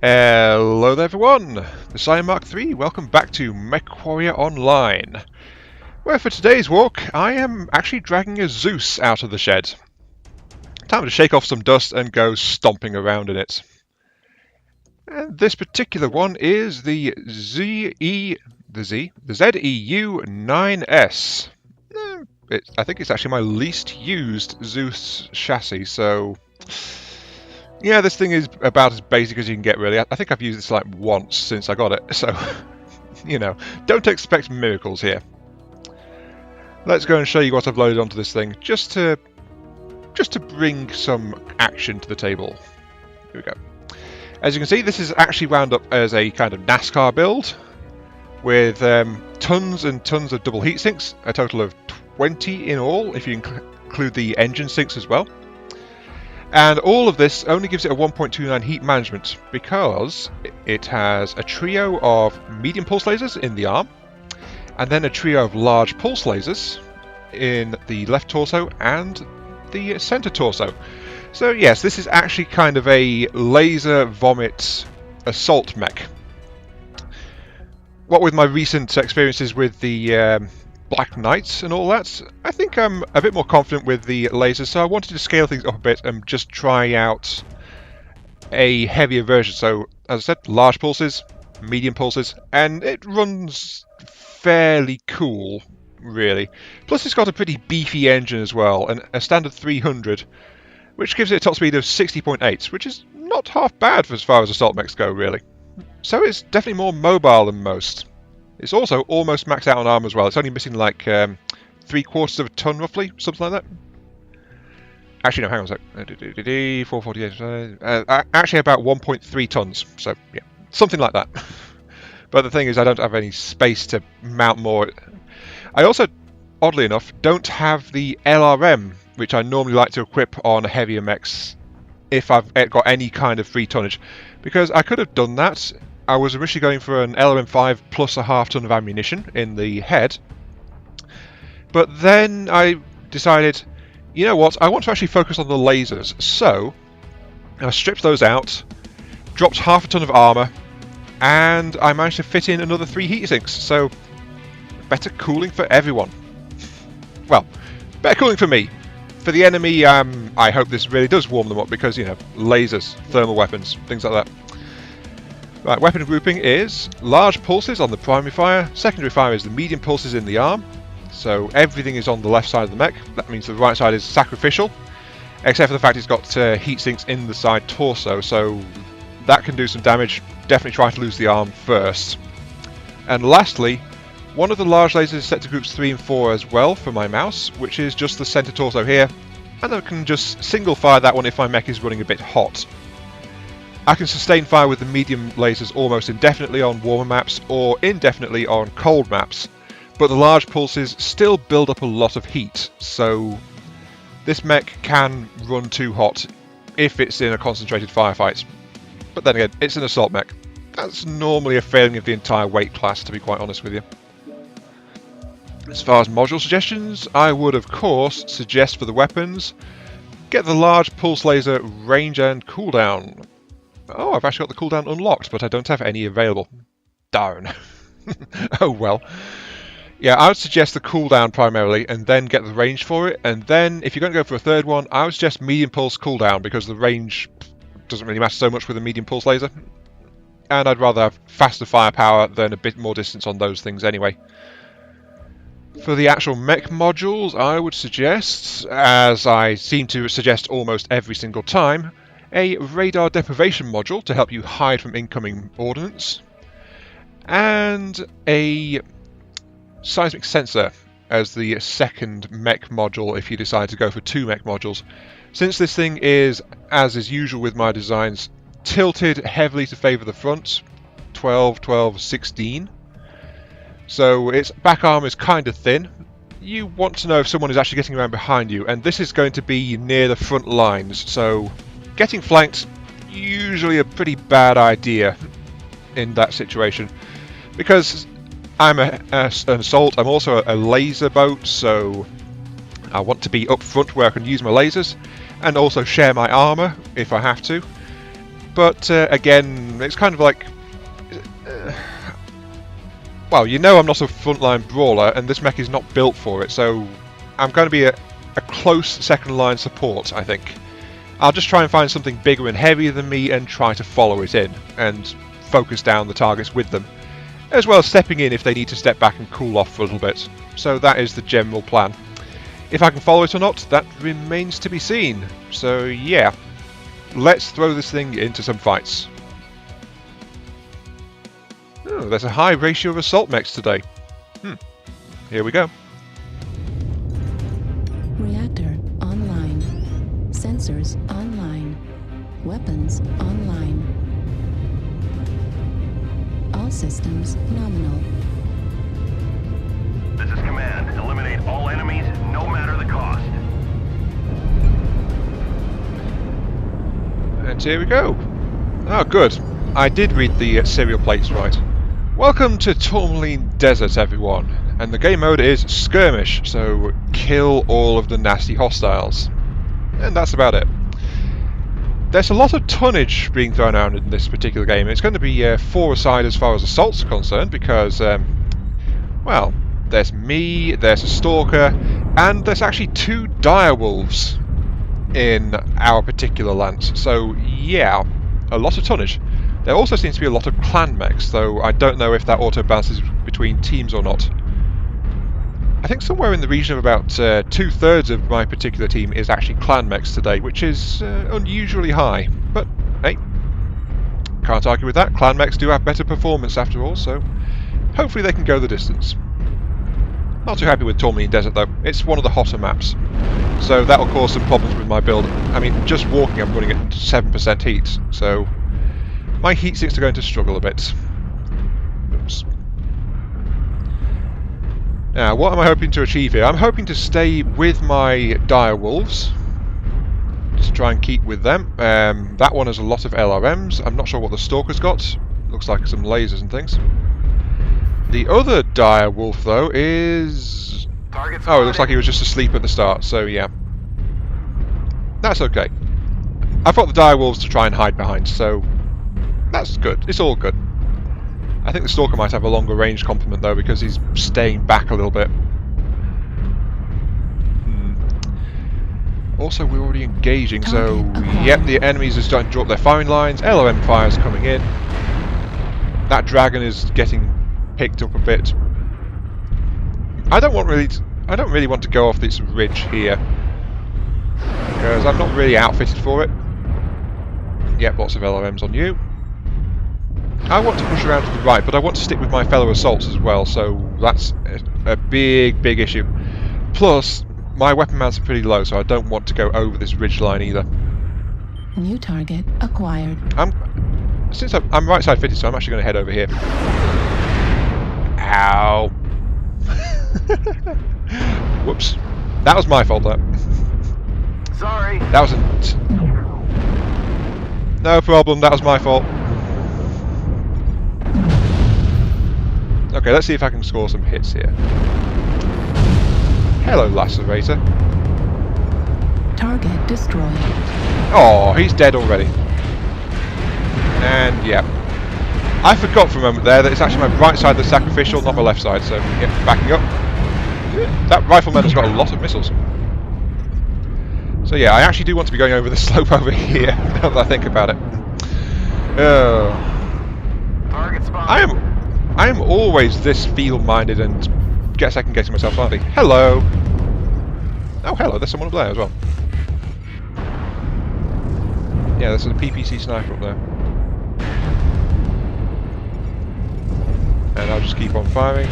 Hello there everyone, the Scion Mark III, welcome back to MechWarrior Online, where for today's walk I am actually dragging a Zeus out of the shed. Time to shake off some dust and go stomping around in it. And this particular one is the ZEU-9S. I think it's actually my least used Zeus chassis, so yeah, this thing is about as basic as you can get, really. I think I've used this like once since I got it, so you know, don't expect miracles here. Let's go and show you what I've loaded onto this thing, just to bring some action to the table. Here we go. As you can see, this is actually wound up as a kind of NASCAR build with tons and tons of double heat sinks, a total of 20 in all, if you include the engine sinks as well. And all of this only gives it a 1.29 heat management because it has a trio of medium pulse lasers in the arm, and then a trio of large pulse lasers in the left torso and the center torso. So yes, this is actually kind of a laser vomit assault mech. What with my recent experiences with the Black Knights and all that, I think I'm a bit more confident with the lasers, so I wanted to scale things up a bit and just try out a heavier version. So, as I said, large pulses, medium pulses, and it runs fairly cool, really. Plus it's got a pretty beefy engine as well, and a standard 300, which gives it a top speed of 60.8, which is not half bad for as far as assault mechs go, really. So it's definitely more mobile than most. It's also almost maxed out on armor as well. It's only missing like 3/4 of a ton, roughly, something like that. Actually, no, hang on a sec. 448. Actually, about 1.3 tons. So yeah, something like that. But the thing is, I don't have any space to mount more. I also, oddly enough, don't have the LRM, which I normally like to equip on heavier mechs if I've got any kind of free tonnage, because I could have done that. I was initially going for an LRM5 plus a half ton of ammunition in the head, but then I decided, you know what, I want to actually focus on the lasers, so I stripped those out, dropped half a ton of armor, and I managed to fit in another 3 heat sinks, so better cooling for everyone. Well, better cooling for me. For the enemy, I hope this really does warm them up because, you know, lasers, thermal weapons, things like that. Right, weapon grouping is large pulses on the primary fire, secondary fire is the medium pulses in the arm, so everything is on the left side of the mech. That means the right side is sacrificial, except for the fact it's got heat sinks in the side torso, so that can do some damage. Definitely try to lose the arm first. And lastly, one of the large lasers is set to groups 3 and 4 as well for my mouse, which is just the center torso here, and I can just single fire that one if my mech is running a bit hot. I can sustain fire with the medium lasers almost indefinitely on warmer maps or indefinitely on cold maps, but the large pulses still build up a lot of heat, so this mech can run too hot if it's in a concentrated firefight. But then again, it's an assault mech. That's normally a failing of the entire weight class, to be quite honest with you. As far as module suggestions, I would of course suggest for the weapons, get the large pulse laser range and cooldown. Oh, I've actually got the cooldown unlocked, but I don't have any available. Darn. Oh well. Yeah, I would suggest the cooldown primarily, and then get the range for it, and then, if you're going to go for a third one, I would suggest medium pulse cooldown, because the range doesn't really matter so much with a medium pulse laser. And I'd rather have faster firepower than a bit more distance on those things anyway. For the actual mech modules, I would suggest, as I seem to suggest almost every single time, a radar deprivation module to help you hide from incoming ordnance, and a seismic sensor as the second mech module if you decide to go for 2 mech modules. Since this thing is, as is usual with my designs, tilted heavily to favour the front, 12, 12, 16, so its back arm is kind of thin. You want to know if someone is actually getting around behind you, and this is going to be near the front lines, so getting flanked, usually a pretty bad idea in that situation, because I'm an assault, I'm also a laser boat, so I want to be up front where I can use my lasers, and also share my armour if I have to. But again, it's kind of like... well, you know I'm not a frontline brawler, and this mech is not built for it, so I'm going to be a close second line support, I think. I'll just try and find something bigger and heavier than me and try to follow it in, and focus down the targets with them, as well as stepping in if they need to step back and cool off for a little bit. So that is the general plan. If I can follow it or not, that remains to be seen. So yeah, let's throw this thing into some fights. Oh, there's a high ratio of assault mechs today. Here we go. Reactor online. Sensors online. Weapons online. All systems nominal. This is command. Eliminate all enemies, no matter the cost. And here we go. Oh, good. I did read the serial plates right. Welcome to Tourmaline Desert, everyone. And the game mode is Skirmish, so kill all of the nasty hostiles. And that's about it. There's a lot of tonnage being thrown around in this particular game. It's going to be 4-a-side as far as assaults are concerned, because, well, there's me, there's a Stalker, and there's actually 2 direwolves in our particular lance. So, yeah, a lot of tonnage. There also seems to be a lot of clan mechs, though I don't know if that auto-balances between teams or not. I think somewhere in the region of about 2/3 of my particular team is actually clan mechs today, which is unusually high. But, hey, can't argue with that. Clan mechs do have better performance after all, so hopefully they can go the distance. Not too happy with Tourmaline Desert, though. It's one of the hotter maps, so that will cause some problems with my build. I mean, just walking I'm running at 7% heat, so my heat sinks are going to struggle a bit. Oops. Now, what am I hoping to achieve here? I'm hoping to stay with my direwolves, just try and keep with them. That one has a lot of LRMs. I'm not sure what the Stalker's got. Looks like some lasers and things. The other direwolf, though, is... oh, it looks like he was just asleep at the start, so yeah. That's okay. I've got the direwolves to try and hide behind, so that's good. It's all good. I think the Stalker might have a longer range complement, though, because he's staying back a little bit. Also, we're already engaging, so yep, the enemies are starting to drop their firing lines. LOM fire's coming in. That dragon is getting picked up a bit. I don't really want to go off this ridge here, because I'm not really outfitted for it. Yep, lots of LOMs on you. I want to push around to the right, but I want to stick with my fellow assaults as well, so that's a big issue. Plus, my weapon mounts are pretty low, so I don't want to go over this ridge line either. New target acquired. Since I'm right side fitted, so I'm actually going to head over here. Ow! Whoops. That was my fault, though. Sorry. That wasn't... no problem, that was my fault. Okay, let's see if I can score some hits here. Hello, Lacerator. Target destroyed. Oh, he's dead already. And, yeah. I forgot for a moment there that it's actually my right side that's sacrificial, not my left side, so, yeah, backing up. That rifleman has got a lot of missiles. So, yeah, I actually do want to be going over the slope over here, now that I think about it. Target spot. I am always this field-minded and get second-guessing myself, aren't I? Hello! Oh, hello, there's someone up there as well. Yeah, there's a PPC sniper up there. And I'll just keep on firing.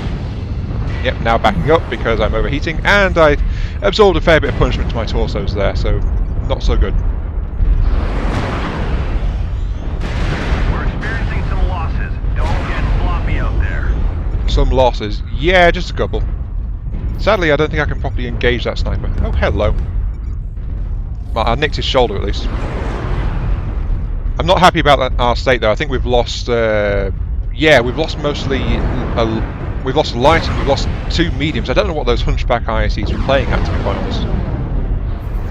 Yep, now backing up because I'm overheating, and I absorbed a fair bit of punishment to my torsos there, so not so good. We're experiencing some losses. Don't get floppy out there. Some losses. Yeah, just a couple. Sadly, I don't think I can properly engage that sniper. Oh, hello. Well, I nicked his shoulder at least. I'm not happy about our state though. I think we've lost... yeah, we've lost mostly... we've lost light and we've lost 2 mediums. I don't know what those hunchback ISEs are playing at, to be quite honest.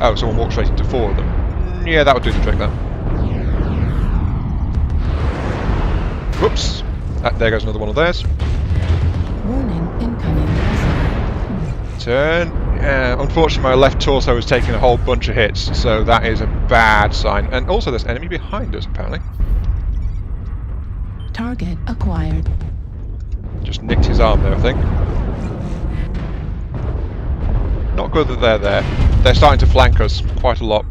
Oh, someone walked straight into 4 of them. Yeah, that would do the trick then. Whoops. There goes another one of theirs. Warning, incoming missile. Turn. Unfortunately, my left torso is taking a whole bunch of hits, so that is a bad sign. And also, there's enemy behind us, apparently. Target acquired. Just nicked his arm there, I think. Not good that they're there. They're starting to flank us quite a lot.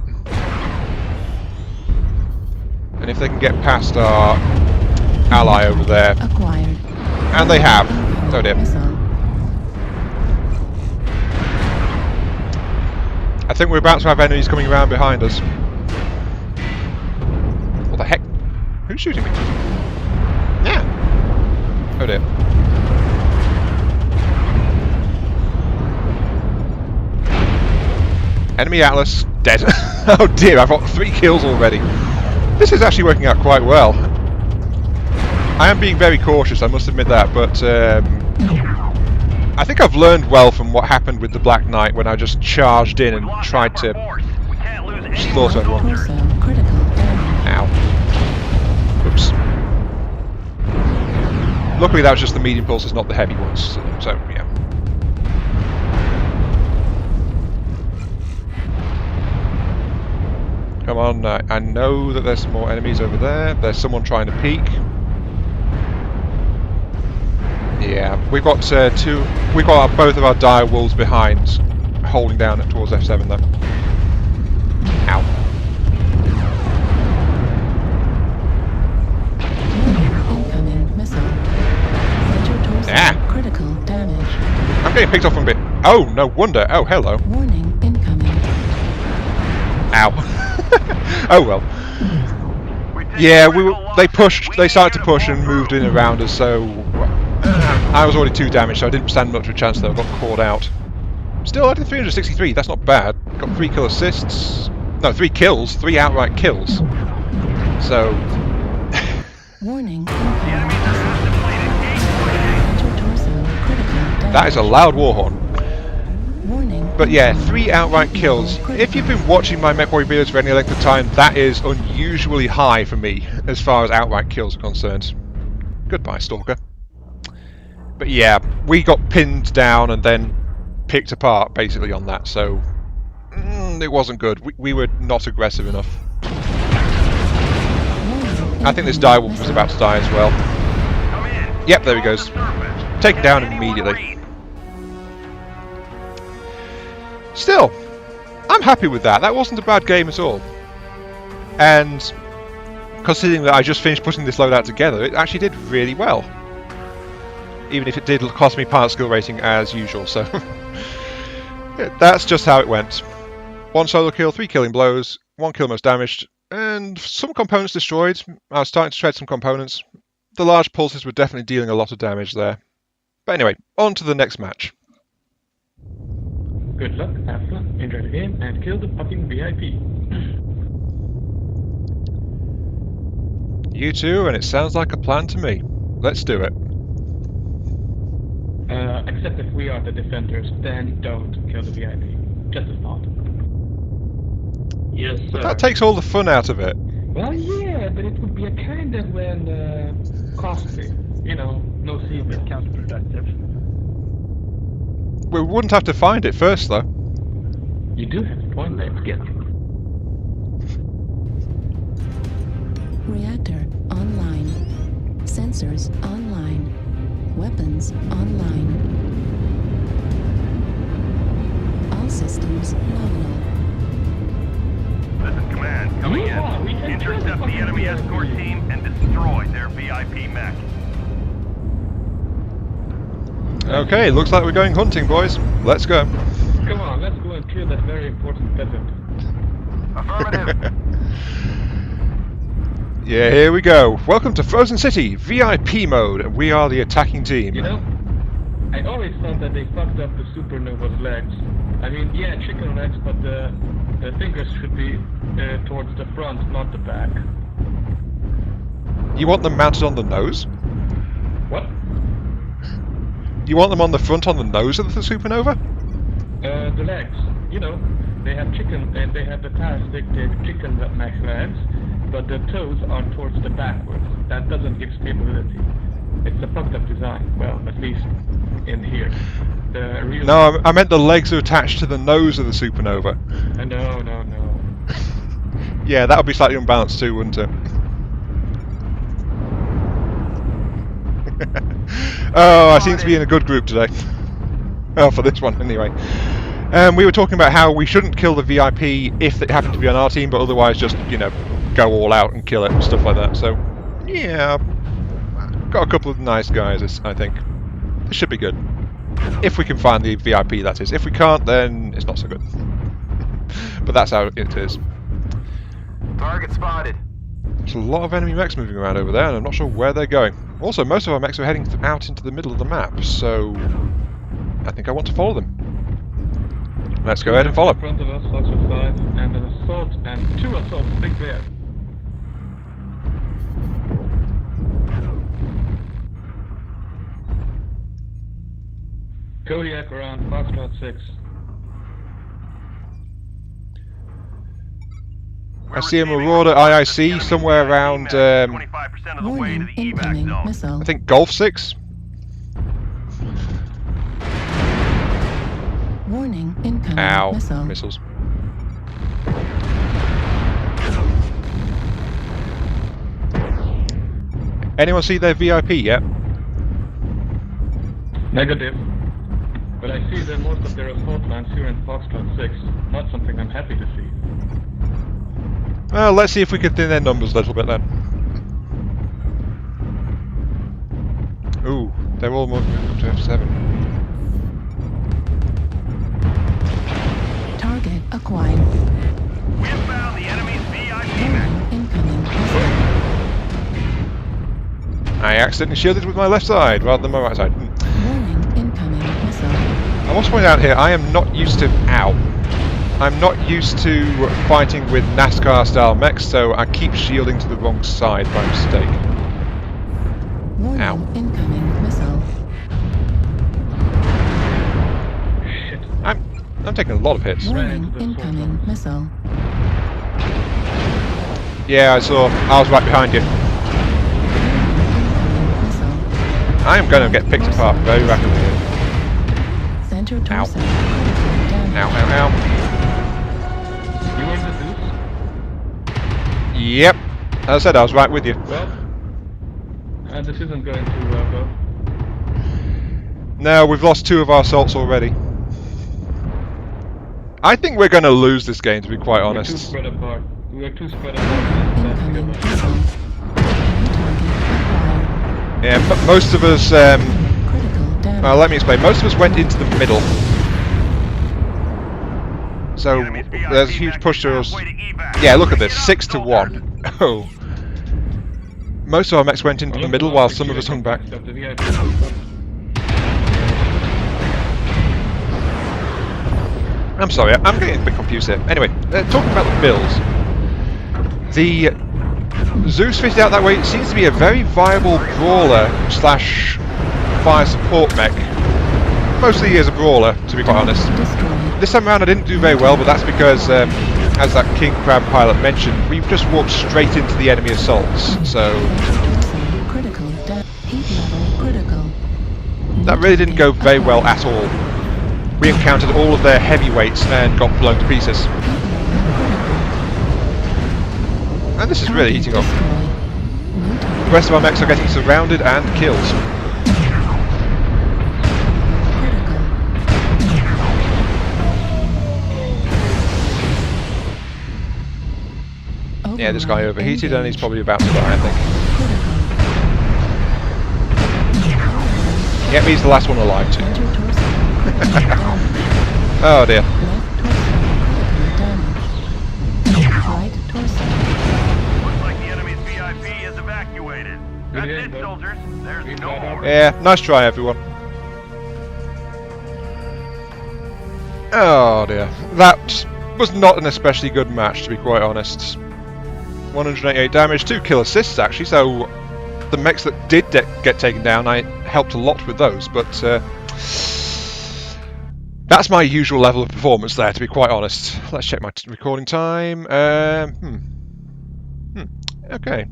And if they can get past our ally over there... Acquired. And they have. Oh dear. Missile. I think we're about to have enemies coming around behind us. What the heck? Who's shooting me? Yeah. Oh dear. Enemy Atlas, dead. Oh dear, I've got 3 kills already. This is actually working out quite well. I am being very cautious, I must admit that, but I think I've learned well from what happened with the Black Knight when I just charged in and tried to slaughter everyone. Torso critical damage. Ow. Oops. Luckily that was just the medium pulses, not the heavy ones, so yeah. Come on, I know that there's some more enemies over there. There's someone trying to peek. Yeah, we've got both of our dire wolves behind, holding down towards F7 though. Ow. Incoming missile. Center torso critical damage. I'm getting picked off a bit. Oh, no wonder. Oh, hello. Warning, incoming. Ow. Oh well. Yeah, they started to push and moved in around us, so I was already 2 damaged, so I didn't stand much of a chance though. I got caught out. Still, I did 363, that's not bad. Got 3 kill assists. No, 3 kills, 3 outright kills. So... Warning, that is a loud war horn. Warning. But yeah, 3 outright kills. If you've been watching my MechWarrior videos for any length of time, that is unusually high for me, as far as outright kills are concerned. Goodbye, Stalker. But yeah, we got pinned down and then picked apart, basically, on that, so... it wasn't good. We were not aggressive enough. I think this direwolf was about to die as well. Yep, there he goes. Taken down immediately. Still, I'm happy with that. That wasn't a bad game at all. And considering that I just finished putting this loadout together, it actually did really well. Even if it did cost me part skill rating as usual, so... yeah, that's just how it went. 1 solo kill, 3 killing blows, 1 kill most damaged, and some components destroyed. I was starting to shred some components. The large pulses were definitely dealing a lot of damage there. But anyway, on to the next match. Good luck, have fun, enjoy the game, and kill the fucking VIP. You too, and it sounds like a plan to me. Let's do it. Except if we are the defenders, then don't kill the VIP. Just a thought. Yes, sir. But that takes all the fun out of it. Well, yeah, but it would be a kind of costly. You know, no secret, counterproductive. We wouldn't have to find it first, though. You do have a point there, get Reactor online. Sensors online. Weapons online. All systems nominal. This is command coming in. Intercept the enemy escort team and destroy their VIP mech. Okay, looks like we're going hunting, boys. Let's go. Come on, let's go and kill that very important peasant. Affirmative. Yeah, here we go. Welcome to Frozen City, VIP mode, and we are the attacking team. You know, I always thought that they fucked up the Supernova's legs. I mean, yeah, chicken legs, but the fingers should be towards the front, not the back. You want them mounted on the nose? What? You want them on the front on the nose of the Supernova? The legs. You know, they have chicken, and they have the plastic chicken max legs, but the toes are towards the backwards. That doesn't give stability. It's a fucked up design. Well, at least in here. The real... No, I meant the legs are attached to the nose of the supernova. No. Yeah, that would be slightly unbalanced too, wouldn't it? Oh, I seem to be in a good group today. Oh, for this one, anyway. We were talking about how we shouldn't kill the VIP if it happened to be on our team, but otherwise just, you know, go all out and kill it and stuff like that. So, yeah, got a couple of nice guys, I think. This should be good. If we can find the VIP, that is. If we can't, then it's not so good. But that's how it is. Target spotted. There's a lot of enemy mechs moving around over there, and I'm not sure where they're going. Also, most of our mechs are heading out into the middle of the map, so I think I want to follow them. Let's go ahead and follow. In front of us, also 5, and an assault, and 2 assaults, big bear. Kodiak around Foxtrot 6. I see a Marauder IIC somewhere around, 25% of the way to Warning, the evac incoming zone. missile. I think Golf 6? Warning, incoming Ow, missile. missiles. Anyone see their VIP yet? Negative. But I see that most of their assault lines here in Foxtrot 6. Not something I'm happy to see. Well, let's see if we can thin their numbers a little bit then. Ooh, they're all moving up to F7. Target acquired. We have found the enemy's VIP Warning, mech. incoming missile. I accidentally shielded with my left side rather than my right side. Warning, incoming missile. I want to point out here, I am not used to... Ow. I'm not used to fighting with NASCAR-style mechs, so I keep shielding to the wrong side by mistake. Warning, Ow. incoming missile. Shit. I'm taking a lot of hits. Warning, incoming missile. Yeah, I saw. I was right behind you. Incoming missile. I am going to get picked apart very rapidly here. Center torso. Ow, Damage. ow, ow. You were the Zeus? Yep. As I said, I was right with you. Well, this isn't going too well, though. No, we've lost 2 of our assaults already. I think we're going to lose this game, to be quite We're too honest. spread apart. We're too spread apart. Incoming missile. New target acquired. Yeah, most of us... Critical damage. well, let me explain. Most of us went into the middle. So, The enemy's VIP there's a huge mech push is to us. halfway to evac. Yeah, look at this. Bring it 6 up, to soldiers. 1. Oh. Most of our mechs went into the middle while some of us hung back. The VIP. I'm sorry, I'm getting a bit confused here. Anyway, talking about the builds. The Zeus fitted out that way seems to be a very viable brawler slash fire support mech. Mostly as a brawler, to be quite honest. Destroyed. This time around I didn't do very well, but that's because, as that King Crab pilot mentioned, we've just walked straight into the enemy assaults, so Critical heat level critical. that really didn't go very well at all. We encountered all of their heavyweights and got blown to pieces. And this is really heating up. The rest of our mechs are getting surrounded and killed. Yeah, this guy overheated and he's probably about to die, I think. Yep, he's the last one alive too. Oh dear. Looks like the enemy's VIP is evacuated. That's Good it, hit, bud. soldiers. There's no more. Yeah, nice try everyone. Oh dear. That was not an especially good match, to be quite honest. 188 damage, 2 kill assists actually, so the mechs that did get taken down, I helped a lot with those, but that's my usual level of performance there, to be quite honest. Let's check my recording time. Okay.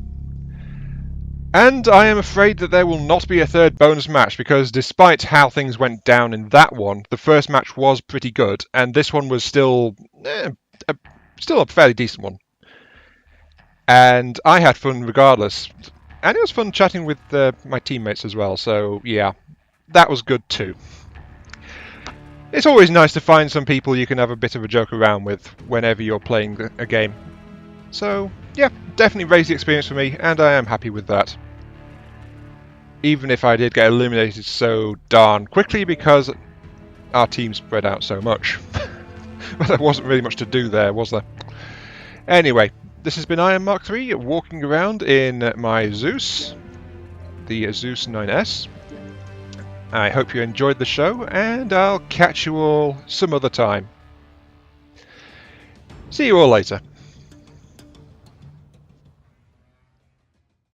And I am afraid that there will not be a third bonus match, because despite how things went down in that one, the first match was pretty good, and this one was still a fairly decent one. And I had fun regardless. And it was fun chatting with my teammates as well, so yeah, that was good too. It's always nice to find some people you can have a bit of a joke around with whenever you're playing a game. So yeah, definitely raised the experience for me, and I am happy with that. Even if I did get eliminated so darn quickly because our team spread out so much. But there wasn't really much to do there, was there? Anyway, this has been Iron Mark III, walking around in my Zeus, the ZEU-9S. I hope you enjoyed the show, and I'll catch you all some other time. See you all later.